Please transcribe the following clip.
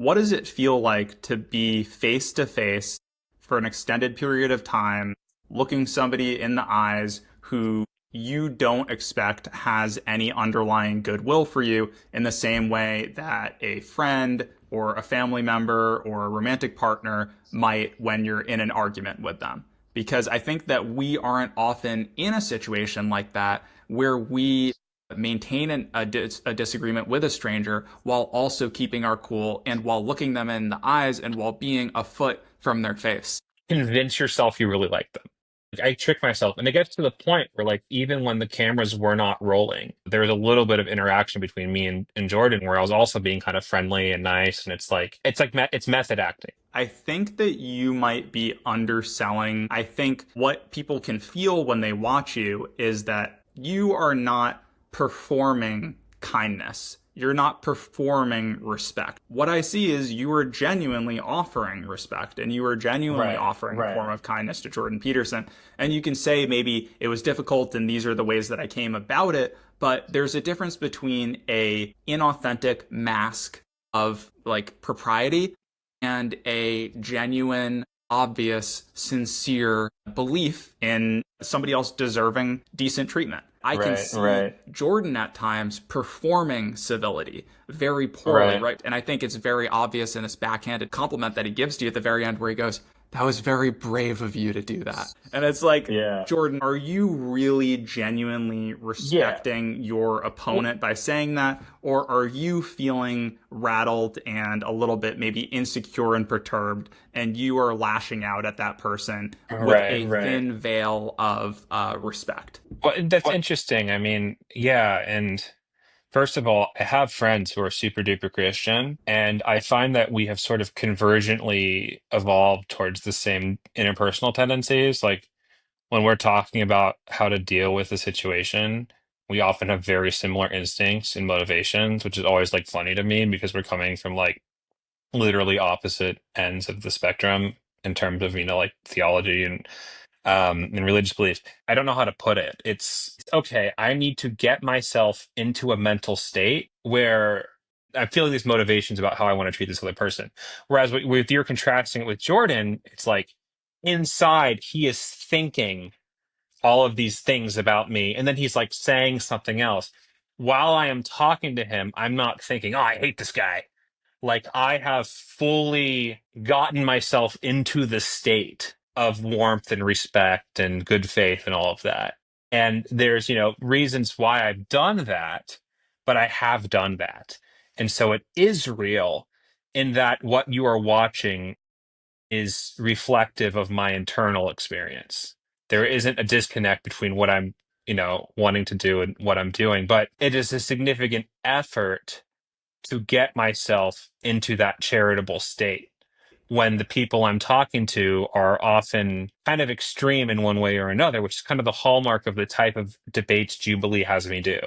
What does it feel like to be face to face for an extended period of time, looking somebody in the eyes who you don't expect has any underlying goodwill for you in the same way that a friend or a family member or a romantic partner might when you're in an argument with them? Because I think that we aren't often in a situation like that where we maintain a disagreement with a stranger while also keeping our cool and while looking them in the eyes and while being a foot from their face. Convince yourself you really like them. Like, I trick myself, and it gets to the point where, like, even when the cameras were not rolling, there was a little bit of interaction between me and Jordan, where I was also being kind of friendly and nice, and it's method acting. I think that you might be underselling. I think what people can feel when they watch you is that you are not performing kindness. You're not performing respect. What I see is you are genuinely offering respect and you are genuinely Right, offering a right. form of kindness to Jordan Peterson. And you can say maybe it was difficult and these are the ways that I came about it, but there's a difference between a inauthentic mask of like propriety and a genuine, obvious, sincere belief in somebody else deserving decent treatment. I can Right, see right, Jordan at times performing civility very poorly, right. right? And I think it's very obvious in this backhanded compliment that he gives to you at the very end where he goes, "That was very brave of you to do that." And it's like, Yeah. Jordan, are you really genuinely Yeah. respecting your Well, opponent by saying that? Or are you feeling rattled and a little bit maybe insecure and perturbed, and you are lashing out at that person with right, a right. thin veil of respect? Well, and that's interesting. I mean, yeah, and first of all, I have friends who are super duper Christian, and I find that we have sort of convergently evolved towards the same interpersonal tendencies. Like when we're talking about how to deal with a situation, we often have very similar instincts and motivations, which is always like funny to me because we're coming from like literally opposite ends of the spectrum in terms of, like theology and religious beliefs. I don't know how to put it. It's okay. I need to get myself into a mental state where I'm feeling these motivations about how I want to treat this other person. Whereas with you're contrasting it with Jordan, it's like inside he is thinking all of these things about me, and then he's like saying something else. While I am talking to him, I'm not thinking, "Oh, I hate this guy." Like I have fully gotten myself into the state of warmth and respect and good faith and all of that. And there's, reasons why I've done that, but I have done that. And so it is real in that what you are watching is reflective of my internal experience. There isn't a disconnect between what I'm, wanting to do and what I'm doing, but it is a significant effort to get myself into that charitable state when the people I'm talking to are often kind of extreme in one way or another, which is kind of the hallmark of the type of debates Jubilee has me do.